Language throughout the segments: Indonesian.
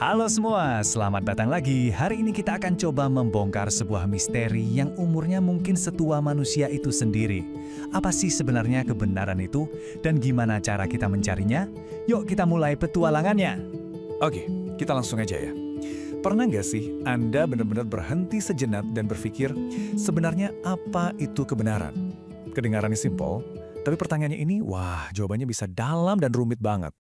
Halo semua, selamat datang lagi. Hari ini kita akan coba membongkar sebuah misteri yang umurnya mungkin setua manusia itu sendiri. Apa sih sebenarnya kebenaran itu dan gimana cara kita mencarinya? Yuk kita mulai petualangannya. Oke, kita langsung aja ya. Pernah nggak sih Anda benar-benar berhenti sejenak dan berpikir, sebenarnya apa itu kebenaran? Kedengarannya simpel, tapi pertanyaannya ini, jawabannya bisa dalam dan rumit banget.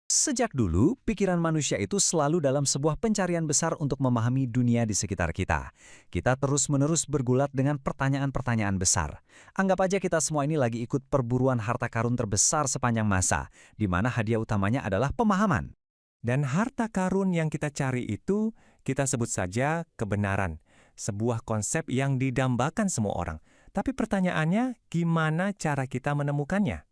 Sejak dulu, pikiran manusia itu selalu dalam sebuah pencarian besar untuk memahami dunia di sekitar kita. Kita terus-menerus bergulat dengan pertanyaan-pertanyaan besar. Anggap aja kita semua ini lagi ikut perburuan harta karun terbesar sepanjang masa, di mana hadiah utamanya adalah pemahaman. Dan harta karun yang kita cari itu, kita sebut saja kebenaran. Sebuah konsep yang didambakan semua orang. Tapi pertanyaannya, gimana cara kita menemukannya?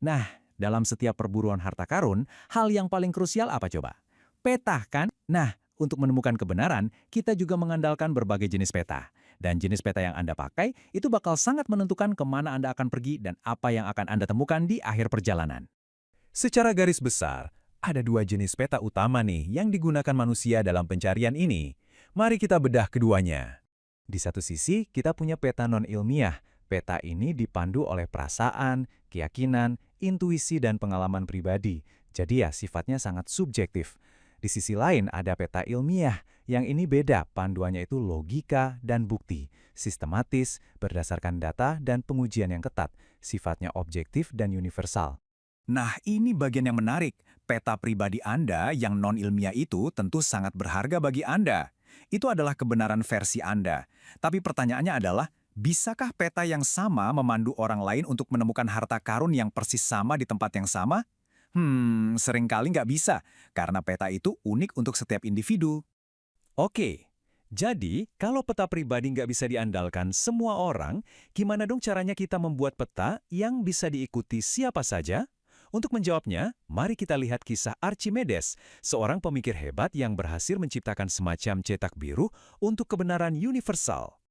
Nah, dalam setiap perburuan harta karun, hal yang paling krusial apa coba? Peta kan? Nah, untuk menemukan kebenaran, kita juga mengandalkan berbagai jenis peta. Dan jenis peta yang Anda pakai, itu bakal sangat menentukan kemana Anda akan pergi dan apa yang akan Anda temukan di akhir perjalanan. Secara garis besar, ada dua jenis peta utama nih yang digunakan manusia dalam pencarian ini. Mari kita bedah keduanya. Di satu sisi, kita punya peta non-ilmiah. Peta ini dipandu oleh perasaan, keyakinan, intuisi, dan pengalaman pribadi. Jadi ya, sifatnya sangat subjektif. Di sisi lain ada peta ilmiah, yang ini beda, panduannya itu logika dan bukti, sistematis, berdasarkan data dan pengujian yang ketat, sifatnya objektif dan universal. Nah, ini bagian yang menarik. Peta pribadi Anda yang non-ilmiah itu tentu sangat berharga bagi Anda. Itu adalah kebenaran versi Anda. Tapi pertanyaannya adalah, bisakah peta yang sama memandu orang lain untuk menemukan harta karun yang persis sama di tempat yang sama? Seringkali nggak bisa, karena peta itu unik untuk setiap individu. Oke, jadi kalau peta pribadi nggak bisa diandalkan semua orang, gimana dong caranya kita membuat peta yang bisa diikuti siapa saja? Untuk menjawabnya, mari kita lihat kisah Archimedes, seorang pemikir hebat yang berhasil menciptakan semacam cetak biru untuk kebenaran universal.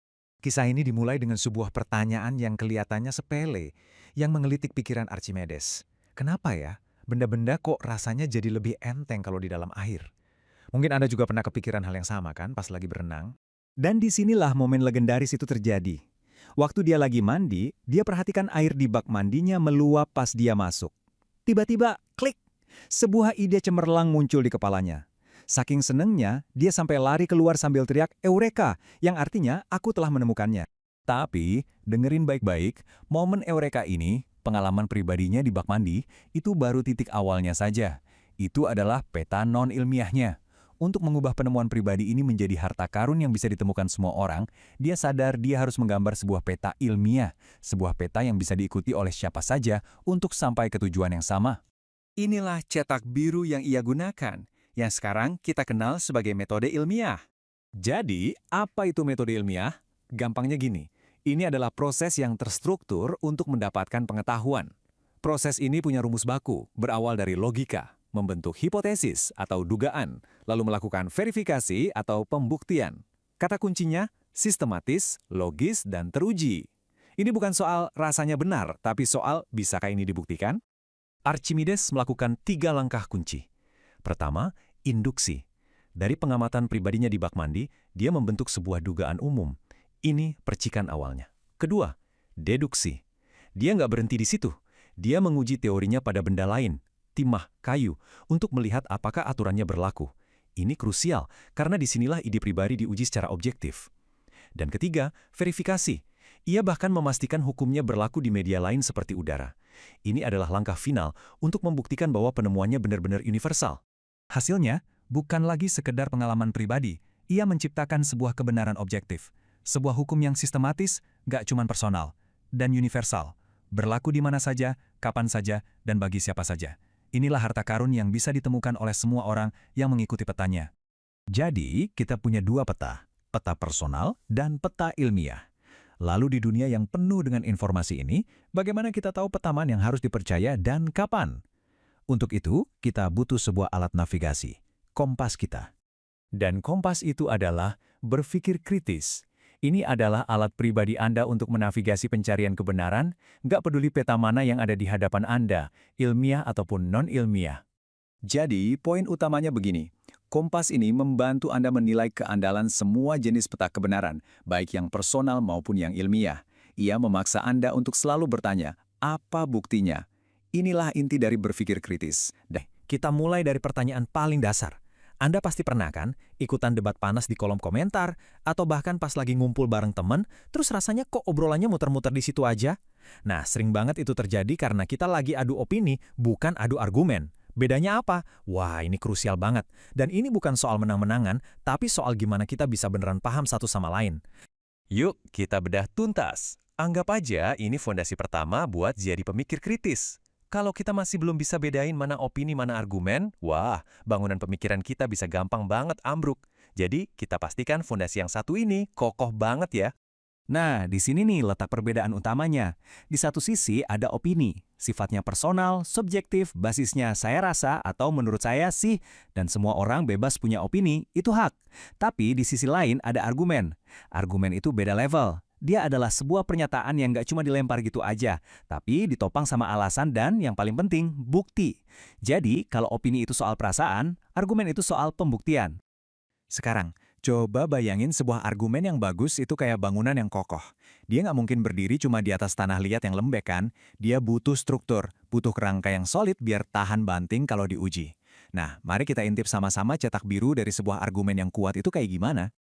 Kisah ini dimulai dengan sebuah pertanyaan yang kelihatannya sepele, yang menggelitik pikiran Archimedes. Kenapa ya? Benda-benda kok rasanya jadi lebih enteng kalau di dalam air? Mungkin Anda juga pernah kepikiran hal yang sama kan pas lagi berenang? Dan disinilah momen legendaris itu terjadi. Waktu dia lagi mandi, dia perhatikan air di bak mandinya meluap pas dia masuk. Tiba-tiba, klik! Sebuah ide cemerlang muncul di kepalanya. Saking senengnya, dia sampai lari keluar sambil teriak, Eureka! Yang artinya, aku telah menemukannya. Tapi, dengerin baik-baik, momen Eureka ini, pengalaman pribadinya di bak mandi, itu baru titik awalnya saja. Itu adalah peta non-ilmiahnya. Untuk mengubah penemuan pribadi ini menjadi harta karun yang bisa ditemukan semua orang, dia sadar dia harus menggambar sebuah peta ilmiah, sebuah peta yang bisa diikuti oleh siapa saja untuk sampai ke tujuan yang sama. Inilah cetak biru yang ia gunakan, yang sekarang kita kenal sebagai metode ilmiah. Jadi, apa itu metode ilmiah? Gampangnya gini, ini adalah proses yang terstruktur untuk mendapatkan pengetahuan. Proses ini punya rumus baku, berawal dari logika, membentuk hipotesis atau dugaan, lalu melakukan verifikasi atau pembuktian. Kata kuncinya, sistematis, logis, dan teruji. Ini bukan soal rasanya benar, tapi soal bisakah ini dibuktikan? Archimedes melakukan 3 langkah kunci. Pertama, induksi. Dari pengamatan pribadinya di bak mandi, dia membentuk sebuah dugaan umum. Ini percikan awalnya. Kedua, deduksi. Dia nggak berhenti di situ. Dia menguji teorinya pada benda lain, timah, kayu, untuk melihat apakah aturannya berlaku. Ini krusial, karena disinilah ide pribadi diuji secara objektif. Dan ketiga, verifikasi. Ia bahkan memastikan hukumnya berlaku di media lain seperti udara. Ini adalah langkah final untuk membuktikan bahwa penemuannya benar-benar universal. Hasilnya, bukan lagi sekedar pengalaman pribadi, ia menciptakan sebuah kebenaran objektif. Sebuah hukum yang sistematis, gak cuma personal, dan universal. Berlaku di mana saja, kapan saja, dan bagi siapa saja. Inilah harta karun yang bisa ditemukan oleh semua orang yang mengikuti petanya. Jadi, kita punya 2 peta, peta personal dan peta ilmiah. Lalu di dunia yang penuh dengan informasi ini, bagaimana kita tahu peta mana yang harus dipercaya dan kapan? Untuk itu, kita butuh sebuah alat navigasi, kompas kita. Dan kompas itu adalah berpikir kritis. Ini adalah alat pribadi Anda untuk menavigasi pencarian kebenaran, nggak peduli peta mana yang ada di hadapan Anda, ilmiah ataupun non-ilmiah. Jadi, poin utamanya begini. Kompas ini membantu Anda menilai keandalan semua jenis peta kebenaran, baik yang personal maupun yang ilmiah. Ia memaksa Anda untuk selalu bertanya, apa buktinya? Inilah inti dari berpikir kritis. Kita mulai dari pertanyaan paling dasar. Anda pasti pernah kan ikutan debat panas di kolom komentar, atau bahkan pas lagi ngumpul bareng temen, terus rasanya kok obrolannya muter-muter di situ aja? Nah, sering banget itu terjadi karena kita lagi adu opini, bukan adu argumen. Bedanya apa? Wah, ini krusial banget. Dan ini bukan soal menang-menangan, tapi soal gimana kita bisa beneran paham satu sama lain. Yuk, kita bedah tuntas. Anggap aja ini fondasi pertama buat jadi pemikir kritis. Kalau kita masih belum bisa bedain mana opini, mana argumen, wah, bangunan pemikiran kita bisa gampang banget ambruk. Jadi, kita pastikan fondasi yang satu ini kokoh banget ya. Nah, di sini nih letak perbedaan utamanya. Di satu sisi ada opini, sifatnya personal, subjektif, basisnya saya rasa atau menurut saya sih, dan semua orang bebas punya opini, itu hak. Tapi di sisi lain ada argumen. Argumen itu beda level. Dia adalah sebuah pernyataan yang nggak cuma dilempar gitu aja, tapi ditopang sama alasan dan yang paling penting, bukti. Jadi, kalau opini itu soal perasaan, argumen itu soal pembuktian. Sekarang, coba bayangin sebuah argumen yang bagus itu kayak bangunan yang kokoh. Dia nggak mungkin berdiri cuma di atas tanah liat yang lembek kan? Dia butuh struktur, butuh kerangka yang solid biar tahan banting kalau diuji. Nah, mari kita intip sama-sama cetak biru dari sebuah argumen yang kuat itu kayak gimana?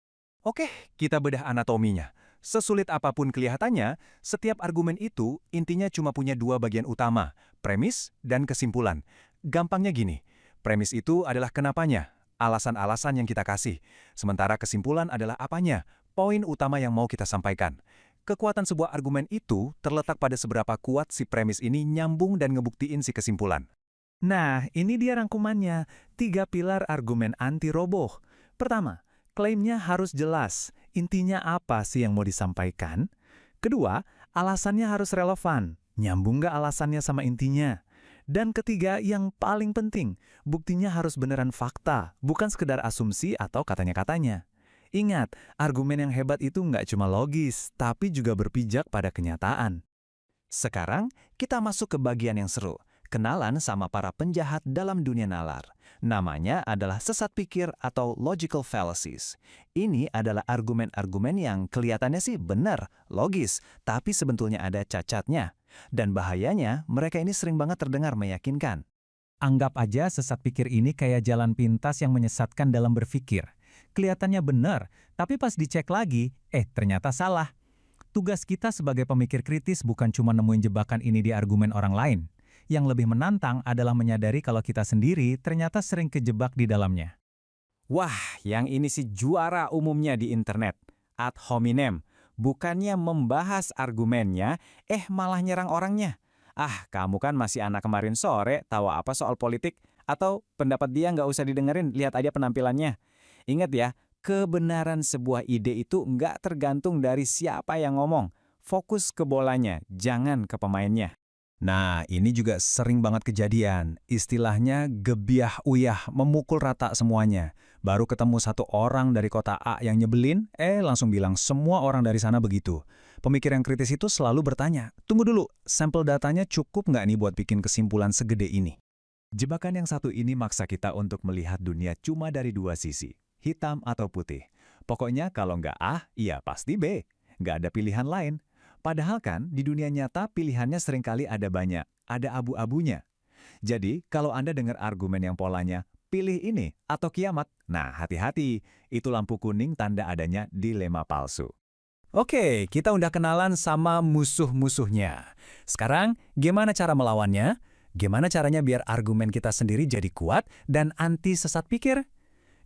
Oke, kita bedah anatominya. Sesulit apapun kelihatannya, setiap argumen itu intinya cuma punya dua bagian utama, premis dan kesimpulan. Gampangnya gini, premis itu adalah kenapanya, alasan-alasan yang kita kasih. Sementara kesimpulan adalah apanya, poin utama yang mau kita sampaikan. Kekuatan sebuah argumen itu terletak pada seberapa kuat si premis ini nyambung dan ngebuktiin si kesimpulan. Nah, ini dia rangkumannya, 3 pilar argumen anti roboh. Pertama, klaimnya harus jelas, intinya apa sih yang mau disampaikan? Kedua, alasannya harus relevan, nyambung nggak alasannya sama intinya? Dan ketiga, yang paling penting, buktinya harus beneran fakta, bukan sekedar asumsi atau katanya-katanya. Ingat, argumen yang hebat itu nggak cuma logis, tapi juga berpijak pada kenyataan. Sekarang, kita masuk ke bagian yang seru. Kenalan sama para penjahat dalam dunia nalar. Namanya adalah sesat pikir atau logical fallacies. Ini adalah argumen-argumen yang kelihatannya sih benar, logis, tapi sebetulnya ada cacatnya. Dan bahayanya, mereka ini sering banget terdengar meyakinkan. Anggap aja sesat pikir ini kayak jalan pintas yang menyesatkan dalam berpikir. Kelihatannya benar, tapi pas dicek lagi, ternyata salah. Tugas kita sebagai pemikir kritis bukan cuma nemuin jebakan ini di argumen orang lain. Yang lebih menantang adalah menyadari kalau kita sendiri ternyata sering kejebak di dalamnya. Wah, yang ini sih juara umumnya di internet. Ad hominem. Bukannya membahas argumennya, malah nyerang orangnya. Ah, kamu kan masih anak kemarin sore, tahu apa soal politik? Atau pendapat dia nggak usah didengerin, lihat aja penampilannya. Ingat ya, kebenaran sebuah ide itu nggak tergantung dari siapa yang ngomong. Fokus ke bolanya, jangan ke pemainnya. Nah, ini juga sering banget kejadian. Istilahnya gebiah uyah, memukul rata semuanya. Baru ketemu satu orang dari kota A yang nyebelin, langsung bilang semua orang dari sana begitu. Pemikir yang kritis itu selalu bertanya, tunggu dulu, sampel datanya cukup nggak nih buat bikin kesimpulan segede ini? Jebakan yang satu ini maksa kita untuk melihat dunia cuma dari dua sisi, hitam atau putih. Pokoknya kalau nggak A, ya pasti B. Nggak ada pilihan lain. Padahal kan di dunia nyata pilihannya seringkali ada banyak, ada abu-abunya. Jadi kalau Anda dengar argumen yang polanya, pilih ini atau kiamat, nah hati-hati, itu lampu kuning tanda adanya dilema palsu. Oke, kita udah kenalan sama musuh-musuhnya. Sekarang, gimana cara melawannya? Gimana caranya biar argumen kita sendiri jadi kuat dan anti sesat pikir?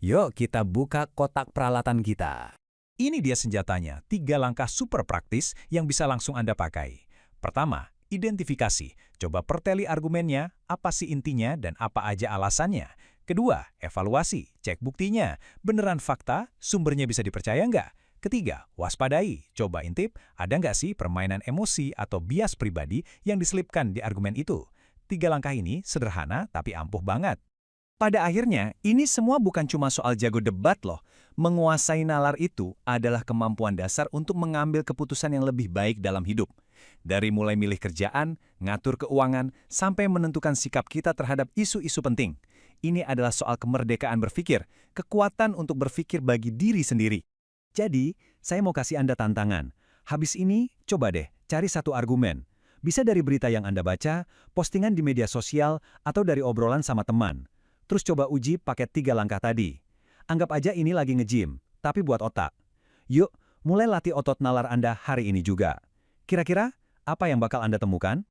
Yuk kita buka kotak peralatan kita. Ini dia senjatanya, 3 langkah super praktis yang bisa langsung Anda pakai. Pertama, identifikasi. Coba perteli argumennya, apa sih intinya dan apa aja alasannya. Kedua, evaluasi. Cek buktinya. Beneran fakta? Sumbernya bisa dipercaya nggak? Ketiga, waspadai. Coba intip, ada nggak sih permainan emosi atau bias pribadi yang diselipkan di argumen itu? 3 langkah ini sederhana tapi ampuh banget. Pada akhirnya, ini semua bukan cuma soal jago debat loh. Menguasai nalar itu adalah kemampuan dasar untuk mengambil keputusan yang lebih baik dalam hidup. Dari mulai milih kerjaan, ngatur keuangan, sampai menentukan sikap kita terhadap isu-isu penting. Ini adalah soal kemerdekaan berpikir, kekuatan untuk berpikir bagi diri sendiri. Jadi, saya mau kasih Anda tantangan. Habis ini, coba deh cari satu argumen. Bisa dari berita yang Anda baca, postingan di media sosial, atau dari obrolan sama teman. Terus coba uji pakai 3 langkah tadi. Anggap aja ini lagi nge-gym, tapi buat otak. Yuk, mulai latih otot nalar Anda hari ini juga. Kira-kira, apa yang bakal Anda temukan?